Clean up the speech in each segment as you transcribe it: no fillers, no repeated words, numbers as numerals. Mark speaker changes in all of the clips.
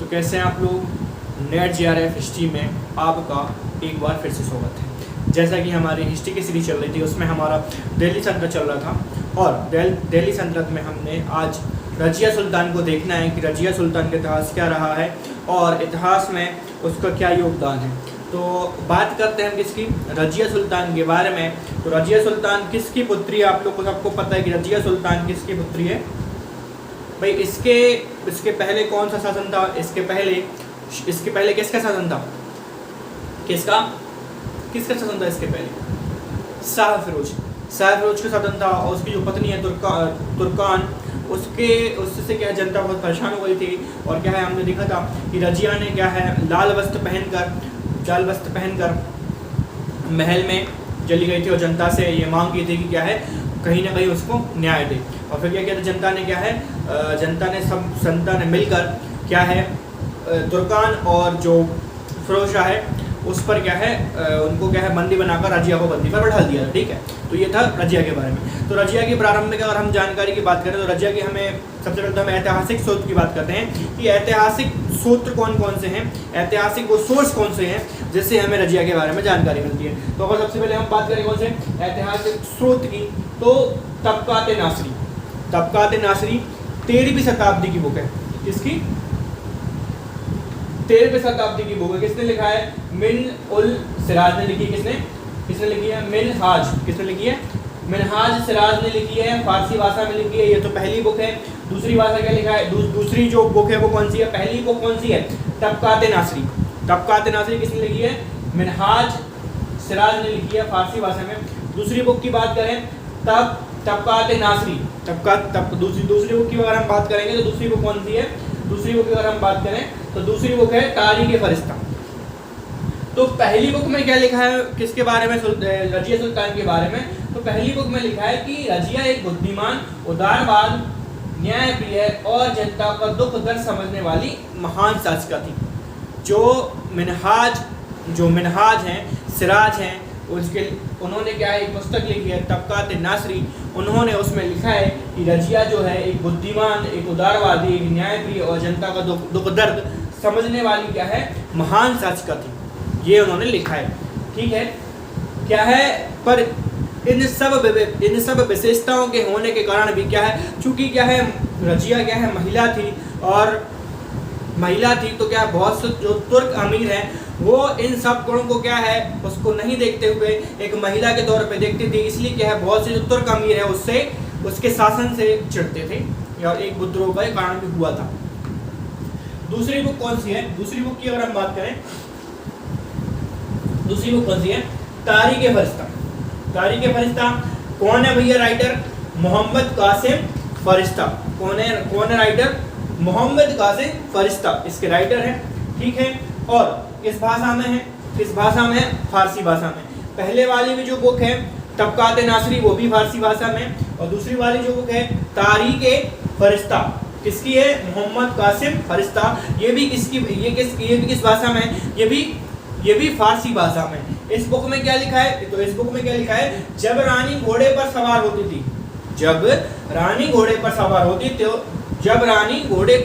Speaker 1: तो कैसे हैं आप लोग? नेट JRF हिस्ट्री में आपका एक बार फिर से स्वागत है। जैसा कि हमारी हिस्ट्री की सीरीज चल रही थी, उसमें हमारा दिल्ली सल्तनत चल रहा था और दिल्ली सल्तनत में हमने आज रजिया सुल्तान को देखना है कि रजिया सुल्तान का इतिहास क्या रहा है और इतिहास में उसका क्या योगदान है। तो बात करते हैं हम किसकी, रजिया सुल्तान के बारे में। तो रजिया सुल्तान किसकी पुत्री है? आप लोग को सबको पता है कि रजिया सुल्तान किसकी पुत्री है भाई। इसके पहले कौन सा शासन था? इसके पहले किसका शासन था? किसका शासन था इसके पहले? शाह फिरोज का शासन था। और उसकी जो पत्नी है तुर्कान, उससे क्या जनता बहुत परेशान हो गई थी। और क्या है, हमने देखा था कि रजिया ने क्या है लाल वस्त्र पहनकर महल में चली गई थी और जनता से ये मांग की थी कि क्या है कहीं ना कहीं उसको न्याय दे। और फिर क्या किया था जनता ने मिलकर क्या है तुर्कान और जो फिरोज शाह है उस पर क्या है उनको क्या है बंदी बनाकर रजिया को बंदी पर बैठा दिया था। ठीक है, तो ये था रजिया के बारे में। तो रजिया की प्रारंभिक अगर हम जानकारी की बात करें तो रजिया की हमें सबसे पहले तो हम ऐतिहासिक स्रोत की बात करते हैं कि ऐतिहासिक स्रोत कौन कौन से हैं, ऐतिहासिक वो सोर्स कौन से हैं जिससे हमें रजिया के बारे में जानकारी मिलती है। तो अगर सबसे पहले हम बात करें कौन से ऐतिहासिक स्रोत की, तो तबकात नासरी 13वीं शताब्दी की बुक है। किसकी? 13वीं शताब्दी की बुक है। किसने लिखा है? मिन उल सिराज ने लिखी। किसने लिखी है? मिनहाज। किसने लिखी है? मिनहाज सिराज ने लिखी है, फारसी भाषा में लिखी है। ये तो पहली बुक है। दूसरी भाषा क्या लिखा है? दूसरी जो बुक है वो कौन सी है? पहली बुक कौन सी है? तबकात नासरी किसने लिखी है? मिनहाज सिराज ने लिखी है फारसी भाषा में। दूसरी बुक की बात करें तबकात नासरी, दूसरी बुक की अगर हम बात करेंगे तो दूसरी बुक कौन सी है? दूसरी बुक की अगर हम बात करें तो दूसरी बुक है तारीख फरिश्ता। तो पहली बुक में क्या लिखा है किसके बारे में? रजिया सुल्तान के बारे में। तो पहली बुक में लिखा है कि रजिया एक बुद्धिमान, उदारवाद, न्यायप्रिय और जनता का दुख दर्द समझने वाली महान शासिका थी। जो मिनहाज हैं, सिराज हैं, उन्होंने क्या है एक पुस्तक लिखी है तबकात नासरी। उन्होंने उसमें लिखा है कि रजिया जो है एक बुद्धिमान, एक उदारवादी, एक न्यायप्रिय और जनता का दुख दर्द समझने वाली क्या है महान शासिका थी। ये उन्होंने लिखा है। ठीक है, क्या है पर इन सब विशेषताओं के होने के कारण भी क्या है, चूंकि क्या है रजिया क्या है महिला थी तो क्या बहुत से जो तुर्क अमीर हैं वो इन सब गुणों को क्या है उसको नहीं देखते हुए एक महिला के तौर पे देखती थी। इसलिए क्या है बहुत से जो तुर्क अमीर है उसके शासन से चिढ़ते थे और एक विद्रोह का कारण भी हुआ था। दूसरी बुक कौन सी है? दूसरी बुक की अगर हम बात करें, दूसरी बुक कौन सी है? तारीख फरिश्ता। कौन है भैया राइटर? मोहम्मद कासिम फरिश्ता। कौन है राइटर? मोहम्मद कासिम फरिश्ता इसके राइटर हैं। ठीक है, और किस भाषा में है? फारसी भाषा में। पहले वाली भी जो बुक है तबकात नासरी वो भी फारसी भाषा में, और दूसरी वाली जो बुक है तारीख फरिश्ता किसकी है? मोहम्मद कासिम फरिश्ता। ये भी किस भाषा में? ये भी फारसी भाषा में। इस बुक में क्या लिखा है? तो इस बुक में क्या लिखा है? जब रानी घोड़े पर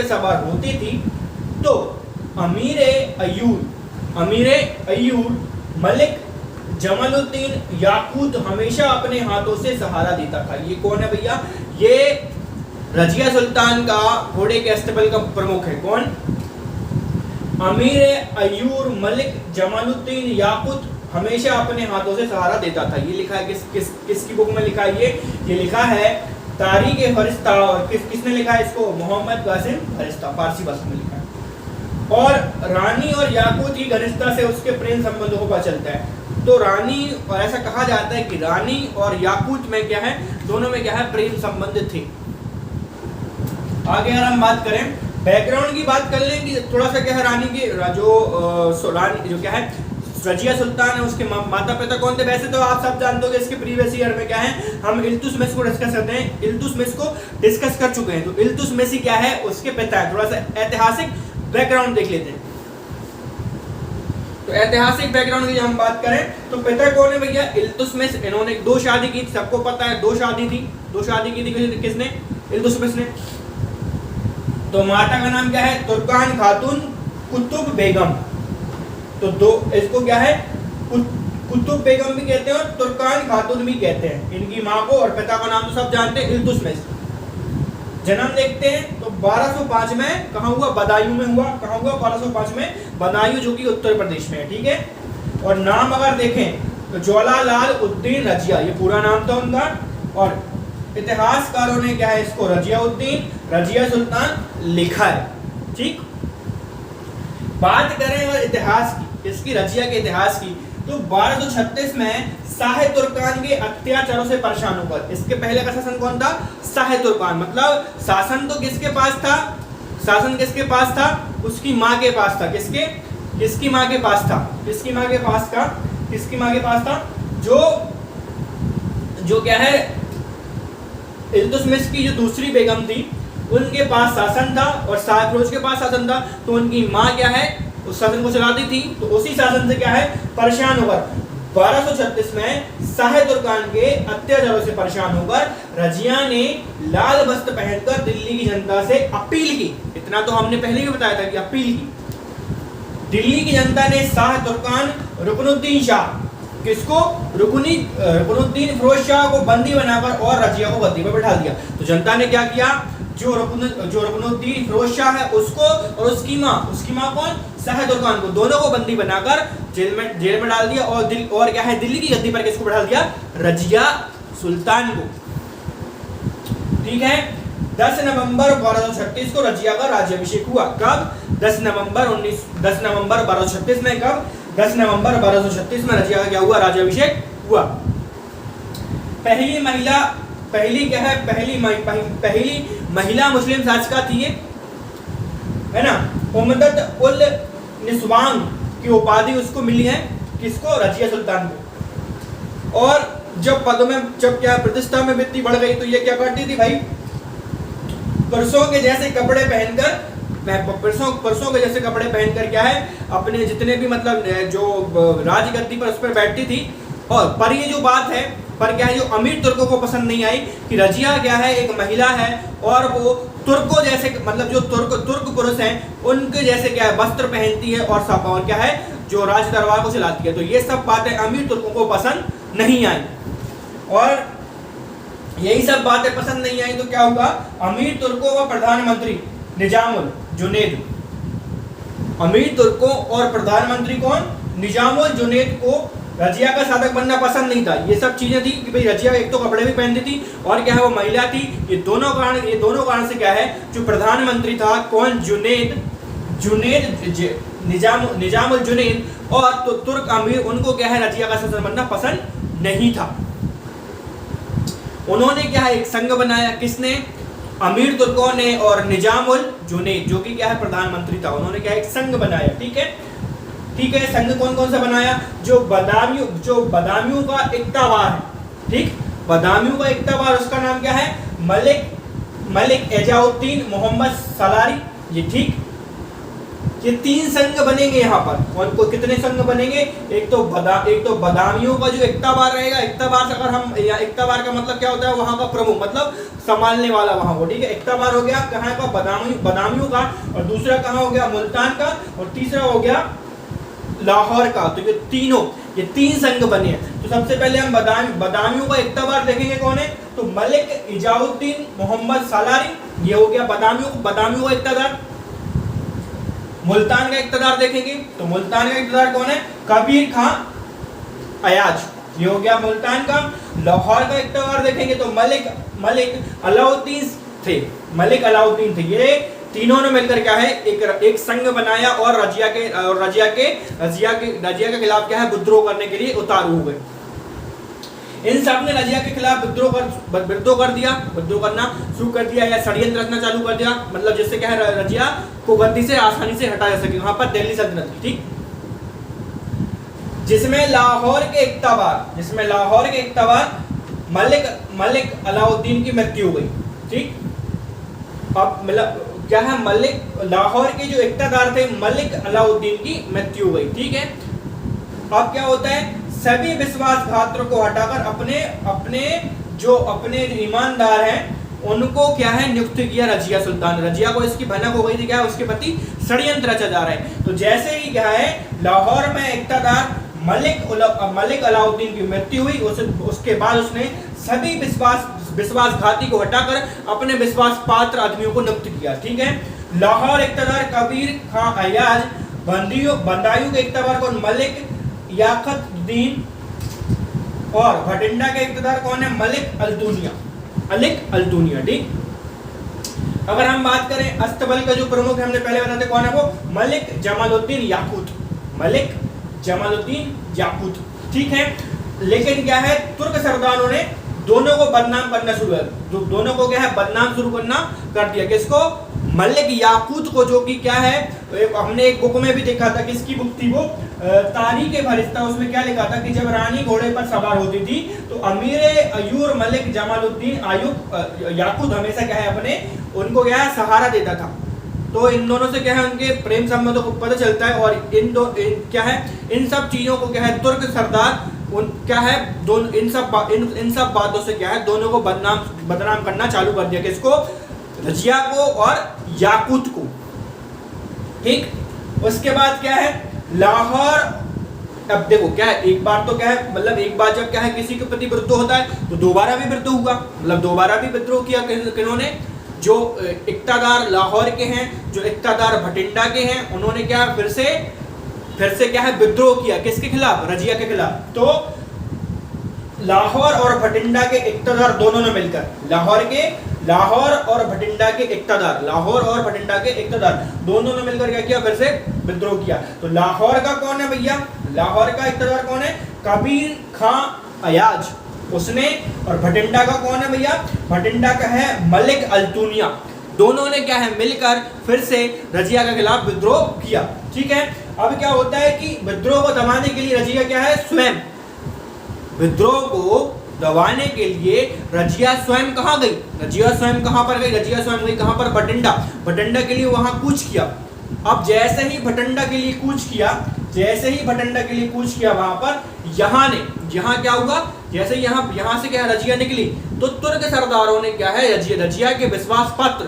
Speaker 1: सवार होती थी तो अमीर अय्यूर मलिक जमालुद्दीन याकूत हमेशा अपने हाथों से सहारा देता था। ये कौन है भैया? ये रजिया सुल्तान का घोड़े के अस्तबल का प्रमुख है। कौन? अमीर अय्यूर मलिक जमालुद्दीन याकूत हमेशा अपने हाथों से सहारा देता था। ये लिखा है किसकी बुक में लिखा है? ये लिखा है तारीख फरिश्ता। और किसने लिखा है इसको? मोहम्मद कासिम फरिश्ता, फारसी भाषा में लिखा है। और रानी और याकूत की घनिष्ठता से उसके प्रेम संबंधों को पता चलता है। तो रानी, और ऐसा कहा जाता है कि रानी और याकूत में क्या है, दोनों में क्या है प्रेम संबंध थे। आगे अगर हम बात करें बैकग्राउंड की बात कर लें कि थोड़ा सा क्या है रानी की जो क्या है रजिया सुल्तान है उसके माता पिता कौन थे। वैसे तो आप सब जानते हो कि इसके प्रीवियस ईयर में क्या है हम इल्तुतमिश को डिस्कस करते हैं, इल्तुतमिश को डिस्कस कर चुके हैं। तो इल्तुतमिश क्या है उसके पिता है। थोड़ा सा ऐतिहासिक बैकग्राउंड देख लेते हैं। तो ऐतिहासिक बैकग्राउंड की जब हम बात करें तो पिता कौन है भैया? इल्तुतमिश। इन्होंने 2 शादी की, सबको पता है 2 शादी की थी किसने? इल्तुतमिश ने। तो माता का नाम क्या है? तुर्कान खातून कुतुब बेगम। तो दो इसको क्या है? कुतुब बेगम भी कहते हैं और तुर्कान खातून भी कहते हैं। इनकी माँ को और पिता का नाम तो सब जानते हैं, इल्तुतमिश। जन्म देखते हैं तो 1205 में कहाँ हुआ? बदायूं में हुआ। कहाँ हुआ? 1205 में बदायूं, जो कि उत्तर प्रदेश में है, ठीक है। और नाम अगर देखें तो ज्वालालाल उद्दीन रजिया, ये पूरा नाम था उनका। और इतिहासकारों ने क्या है इसको रजिया उद्दीन, रजिया सुल्तान लिखा है, ठीक। बात करें और इतिहास की, इसकी रजिया के इतिहास की, तो 1236 में शाह तुर्कान के अत्याचारों से परेशान होकर, इसके पहले का शासन कौन था? शाह तुर्कान। मतलब शासन तो किसके पास था? शासन किसके पास था? उसकी माँ के पास था। किसकी माँ के पास था? किसकी माँ के पास था? किसकी माँ के पास था? जो क्या है, इल्तुतमिश की जो दूसरी बेगम थी उनके पास शासन था और शाहफरोज के पास शासन था। तो उनकी माँ क्या है, उस शासन को चलाती थी। तो उसी शासन से क्या है, परेशान होकर 1236 में शाह तुर्कान के अत्याचारों से परेशान होकर रजिया ने लाल वस्त्र पहनकर दिल्ली की जनता से अपील की। इतना तो हमने पहले भी बताया था कि अपील की। दिल्ली की जनता ने शाह तुर्कान रुकनुद्दीन शाह, किसको? रुकनुद्दीन फिरोज शाह को बंदी बनाकर और रजिया को गद्दी पर बैठा दिया। तो जनता ने क्या किया? जो रुकनुद्दीन फिरोज शाह है उसको और उसकी माँ कौन? शाह तुर्कान को, दोनों को बंदी बनाकर जेल में डाल दिया। और क्या है, दिल्ली की गद्दी पर किसको बैठा दिया? रजिया सुल्तान को, ठीक है। 10 नवंबर 1236 को रजिया का राज्याभिषेक हुआ। कब? 10 नवंबर 1236 में। कब? 10 नवंबर 1236 में रजिया का क्या हुआ? राज्याभिषेक हुआ। पहली महिला मुस्लिम शासिका थी ये, है ना। उम्मदत उल निस्वान की उपाधि उसको मिली है। किसको? रजिया सुल्तान को। और जब पदों में क्या प्रतिष्ठा में वृद्धि बढ़ गई तो ये क्या करती थी भाई? पुरुषों के जैसे कपड़े पहनकर क्या है, अपने जितने भी मतलब जो राजगद्दी पर उस पर बैठती थी। और पर ये जो बात है, पर क्या है, जो अमीर तुर्कों को पसंद नहीं आई कि रजिया क्या है, एक महिला है और वो तुर्कों जैसे, मतलब जो तुर्क पुरुष हैं उनके जैसे क्या है वस्त्र पहनती है और क्या है जो राज दरबार को चलाती है। तो ये सब बातें अमीर तुर्कों को पसंद नहीं आई। और यही सब बातें पसंद नहीं आई तो क्या होगा? अमीर तुर्कों व प्रधानमंत्री निजामुल जुनैद, अमीर तुर्कों और प्रधानमंत्री कौन? निजामुल जुनैद को रजिया का साधक बनना पसंद नहीं था। ये सब चीजें थी कि भाई रजिया एक तो कपड़े भी पहनती थी और क्या है वो महिला थी। ये दोनों कारण से क्या है, जो प्रधानमंत्री था कौन? निजामुल जुनैद और तो तुर्क अमीर, उनको क्या है रजिया का शासन बनना पसंद नहीं था। उन्होंने क्या है एक संघ बनाया। किसने? अमीर तुर्कों ने और निजामुल जुनैद, जो कि क्या है प्रधानमंत्री था, उन्होंने क्या एक संघ बनाया, ठीक है। संघ कौन कौन सा बनाया? जो बदामियों का इक्तावार है, ठीक। बदामियों का इक्तावार, उसका नाम क्या है? मलिक एजाउद्दीन मोहम्मद सालारी, ये ठीक। ये 3 संघ बनेंगे यहाँ पर। कौन को कितने संघ बनेंगे? एक तो बदामियों का जो इक्तावार रहेगा। इक्तावार का मतलब क्या होता है? वहाँ का प्रमुख, मतलब संभालने वाला वहाँ को, ठीक है। इक्तावार हो गया कहाँ का? बदामियों का। और दूसरा कहाँ हो गया? मुल्तान का। और तीसरा हो गया लाहौर का। तो ये 3 संघ बने हैं। तो सबसे पहले हम बदामियों का इक्तावार देखेंगे। कौन है? तो मलिक एजाउद्दीन मोहम्मद सालारी, ये हो गया बदामियों का इक्तादार। मुल्तान का इक्तदार देखेंगे तो मुल्तान का इक्तदार कौन है? कबीर खां अयाज, ये हो गया मुल्तान का। लाहौर का इक्तदार देखेंगे तो मलिक अलाउद्दीन थे। ये तीनों ने मिलकर क्या है एक संघ बनाया और रजिया के खिलाफ क्या है विद्रोह करने के लिए उतारू हो गए। इन सब ने रजिया के खिलाफ विद्रोह करना शुरू कर दिया या षड्यंत्र रचना चालू कर दिया, मतलब जिससे क्या है रजिया को गद्दी से आसानी से हटा जा सके। वहां पर दिल्ली सल्तनत थी, ठीक। जिसमें लाहौर के इक्तावार मलिक अलाउद्दीन की मृत्यु हो गई, ठीक। अब मतलब क्या है, लाहौर के जो इक्तादार थे मलिक अलाउद्दीन की मृत्यु हो गई, ठीक है। अब क्या होता है, सभी विश्वासघातों को हटाकर अपने जो ईमानदार हैं उनको क्या है नियुक्त किया रजिया सुल्तान। रजिया को इसकी भनक हो गई थी, क्या है उसके प्रति षड्यंत्र रचा जा रहा है। तो जैसे ही क्या है लाहौर में इक़्तिदार मलिक अलाउद्दीन की मृत्यु हुई, उसके बाद उसने सभी विश्वासघाती को हटाकर अपने विश्वास पात्र आदमियों को नियुक्त किया। ठीक है, लाहौर इक़्तिदार कबीर खां अयाज, बंदायूं के इक़्तिदार कौन मलिक याकतुद्दीन, और भटिंडा के इक़्तिदार कौन है मलिक अल्तुनिया। ठीक, अगर हम बात करें अस्तबल का जो प्रमुख हमने पहले बताते कौन है वो मलिक जमालुद्दीन याकूत। ठीक है, लेकिन क्या है तुर्क सरदारों ने दोनों को बदनाम करना शुरू किया, दोनों को क्या है बदनाम शुरू करना कर दिया। किसको? मलिक याकूत को, जो कि क्या है हमने एक बुक में भी देखा था, किसकी बुक थी वो, तारीख फरिश्ता। उसमें क्या लिखा था कि जब रानी घोड़े पर सवार होती थी तो अमीर अयूर मलिक जमालुद्दीन याकूत हमेशा क्या है अपने उनको क्या है सहारा देता था। तो इन दोनों से क्या है उनके प्रेम संबंधों को पता चलता है, और क्या है इन सब चीजों को क्या है तुर्क सरदार क्या है इन सब बातों से क्या है दोनों को बदनाम करना चालू कर दिया। किसको? रजिया को और याकूत को। ठीक, उसके बाद क्या है लाहौर, अब देखो क्या है एक बार तो क्या है मतलब एक बार जब क्या है किसी के प्रति विद्रोह होता है तो दोबारा भी विद्रोह हुआ, मतलब दोबारा भी विद्रोह किया किन्होंने, जो इक़्तिदार लाहौर के हैं, जो इक़्तिदार भटिंडा के हैं, उन्होंने क्या फिर से क्या है विद्रोह किया। किसके खिलाफ? रजिया के खिलाफ। तो लाहौर और भटिंडा के इक़्तिदार दोनों ने मिलकर लाहौर और भटिंडा के इक़्तिदार दोनों ने मिलकर क्या किया? फिर से विद्रोह किया। तो लाहौर का कौन है भैया? लाहौर का इक़्तिदार कौन है? कबीर खां अयाज उसने, और भटिंडा का कौन है भैया? भटिंडा का है मलिक अल्तुनिया। दोनों ने क्या है मिलकर फिर से रजिया के खिलाफ विद्रोह किया। ठीक है, अब क्या होता है कि विद्रोह को दबाने के लिए रजिया क्या है स्वयं, विद्रोह को दबाने के लिए रजिया स्वयं कहाँ गई? रजिया स्वयं कहाँ पर गई? रजिया स्वयं गई कहाँ पर? भटिंडा के लिए वहां कूच किया। अब जैसे ही भटिंडा के लिए कूच किया वहां पर यहाँ क्या हुआ? जैसे यहाँ से क्या रजिया निकली तो तुर्क सरदारों ने क्या है रजिया के विश्वास पात्र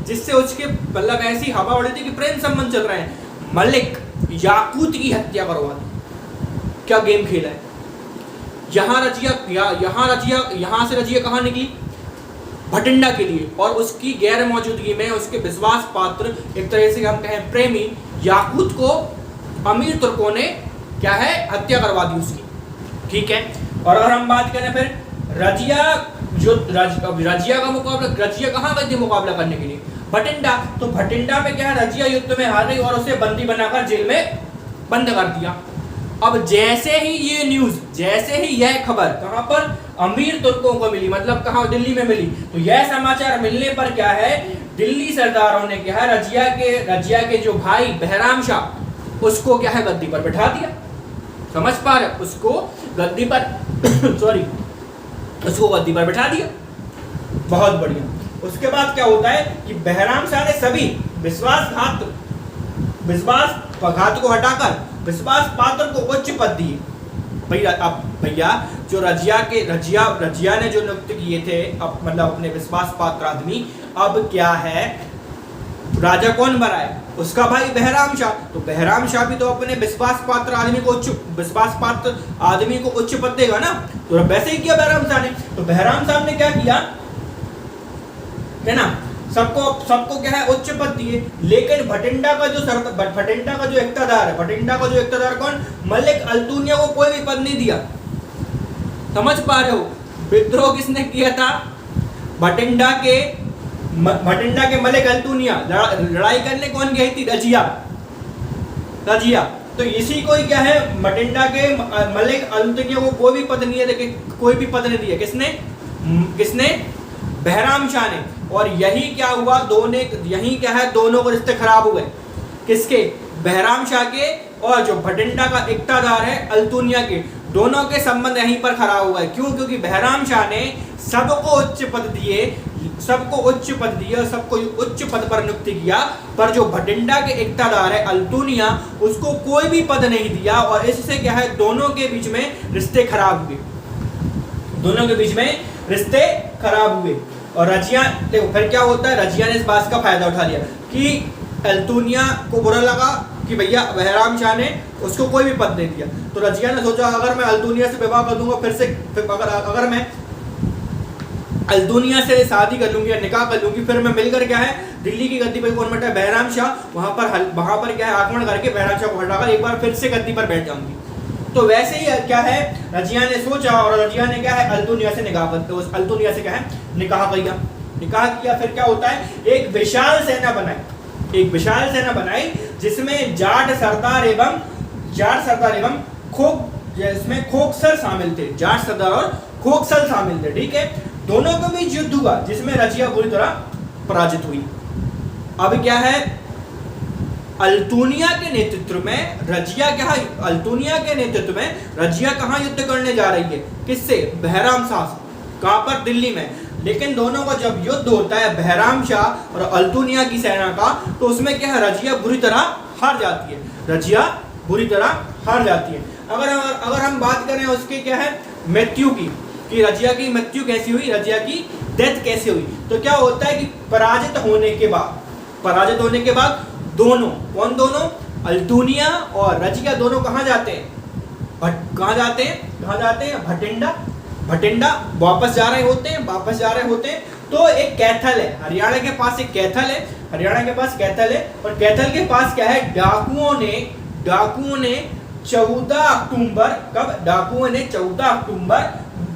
Speaker 1: जिससे उसके मतलब ऐसी हवा उड़ी थी कि प्रेम संबंध चल रहे हैं, मलिक याकूत की हत्या करवा दी। क्या गेम खेला है? यहाँ से रजिया कहाँ निकली? भटिंडा के लिए, और उसकी गैर मौजूदगी में उसके विश्वास पात्र एक तरह से हम कहें प्रेमी याकूत को अमीर तुर्कों ने क्या है हत्या करवा दी उसकी। ठीक है, और अगर हम बात करें फिर रजिया का मुकाबला, रजिया कहाँ गई थी मुकाबला करने के लिए? भटिंडा। तो भटिंडा में क्या है रजिया युद्ध में हार गई और उसे बंदी बनाकर जेल में बंद कर दिया। अब जैसे ही यह खबर कहां पर? अमीर तुर्कों को मिली, मतलब कहां? दिल्ली में मिली। तो यह समाचार मिलने पर क्या है दिल्ली सरदारों ने क्या है रजिया के जो भाई बहराम शाह उसको क्या है गद्दी पर बैठा दिया। समझ पा रहे? उसको गद्दी पर बैठा दिया। बहुत बढ़िया। उसके बाद क्या होता है कि बहराम शाह ने सभी विश्वासघात को हटाकर विश्वास पात्र को उच्च पद दिए। भैया जो रजिया ने जो नियुक्त किए थे मतलब अपने विश्वास पात्र आदमी, अब क्या है राजा कौन बना है? उसका भाई बहराम शाह। तो बहराम शाह भी तो अपने विश्वास पात्र आदमी को उच्च पद देगा ना। तो वैसे ही किया बहराम शाह ने। तो बहराम साहब ने क्या किया है ना, सबको क्या है उच्च पद दिए। लेकिन भटिंडा का जो इक़्तिदार कौन? मलिक अल्तुनिया को कोई भी पद नहीं दिया। समझ पा रहे हो? विद्रोह किसने किया था? भटिंडा के मलिक अल्तुनिया। लड़ाई करने कौन गई थी? रजिया। तो इसी को ही क्या है भटिंडा के मलिक अल्तुनिया को कोई भी पद नहीं दिया। किसने? बहराम शाह ने। और यही क्या हुआ दोनों को रिश्ते खराब हुए। किसके? बहराम शाह के और जो भटिंडा का इक़्तिदार है अल्तुनिया के, दोनों के संबंध यहीं पर खराब हुआ है। क्यों? क्योंकि बहराम शाह ने सबको उच्च पद दिए और सबको उच्च पद पर नियुक्त किया, पर जो भटिंडा के इक़्तिदार है अल्तुनिया उसको कोई भी पद नहीं दिया, और इससे क्या है दोनों के बीच में रिश्ते खराब हुए। दोनों के बीच में रिश्ते खराब हुए। और रजिया, देखो फिर क्या होता है, रजिया ने इस बात का फायदा उठा लिया कि अल्तुनिया को बुरा लगा कि भैया बहराम शाह ने उसको कोई भी पद नहीं दिया। तो रजिया ने सोचा अगर मैं अल्तुनिया से विवाह कर दूंगा, फिर अगर मैं अल्तुनिया से शादी कर लूंगी या निकाह कर लूंगी, फिर मैं मिलकर क्या है दिल्ली की गद्दी पर कौन बैठा है, बहराम शाह, वहां पर क्या है आक्रमण करके बहराम शाह को हटाकर एक बार फिर से गद्दी पर बैठ जाऊंगी। तो वैसे ही क्या है रजिया ने सोचा और रजिया ने क्या है अल्तुनिया से अल्तुनिया से क्या है निकाह किया। फिर क्या होता है, एक विशाल सेना बनाई जिसमें जाट सरदार एवं खोकसर शामिल थे। जाट सरदार और खोकसर शामिल थे, ठीक है। दोनों के बीच युद्ध हुआ जिसमें रजिया बुरी तरह पराजित हुई। अब क्या है, अल्तुनिया के नेतृत्व में रजिया कहाँ युद्ध करने जा रही है, किससे, बहराम शाह से। कहाँ पर, दिल्ली में। लेकिन दोनों का जब युद्ध होता है बहराम शाह और अल्तुनिया की सेना का, तो उसमें क्या है रजिया बुरी तरह हार जाती है। अगर हम बात करें उसके क्या है मृत्यु की, कि रजिया की मृत्यु कैसी हुई, रजिया की डेथ कैसे हुई, तो क्या होता है कि पराजित होने के बाद दोनों अल्तुनिया और रजिया दोनों कहाँ जाते हैं भटिंडा वापस जा रहे होते हैं। तो एक कैथल है, हरियाणा के पास कैथल है और कैथल के पास क्या है, डाकुओं ने 14 अक्टूबर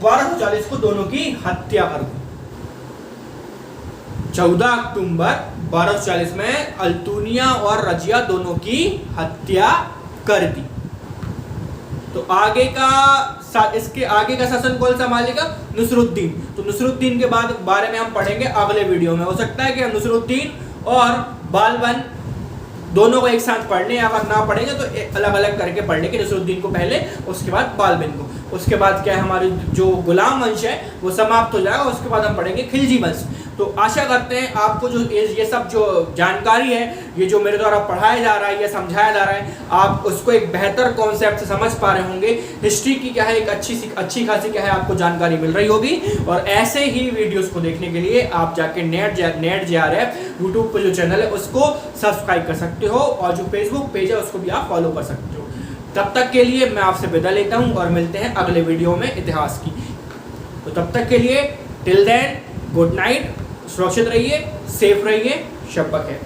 Speaker 1: 1240 को दोनों की हत्या कर दी। 14 अक्टूबर 1240 में अल्तुनिया और रजिया दोनों की हत्या कर दी। तो इसके आगे का शासन कौन संभालेगा, नुसरुद्दीन। तो नुसरुद्दीन के बारे में हम पढ़ेंगे अगले वीडियो में। हो सकता है कि हम नुसरुद्दीन और बालबन दोनों को एक साथ पढ़ लें, अगर ना पढ़ेंगे तो अलग अलग करके पढ़ लेंगे। नुसरुद्दीन को पहले, उसके बाद बालबन को, उसके बाद क्या है हमारे जो गुलाम वंश है वो समाप्त हो जाएगा, उसके बाद हम पढ़ेंगे खिलजी वंश। तो आशा करते हैं आपको जो ये सब जो जानकारी है, ये जो मेरे द्वारा पढ़ाया जा रहा है या समझाया जा रहा है, आप उसको एक बेहतर कॉन्सेप्ट से समझ पा रहे होंगे। हिस्ट्री की क्या है एक अच्छी खासी क्या है आपको जानकारी मिल रही होगी। और ऐसे ही वीडियोस को देखने के लिए आप जाके नेट JRF यूट्यूब पर जो चैनल है उसको सब्सक्राइब कर सकते हो, और जो फेसबुक पेज है उसको भी आप फॉलो कर सकते हो। तब तक के लिए मैं आपसे विदा लेता हूँ और मिलते हैं अगले वीडियो में इतिहास की। तो तब तक के लिए टिल देन गुड नाइट, सुरक्षित रहिए, सेफ रहिए, शब बखैर।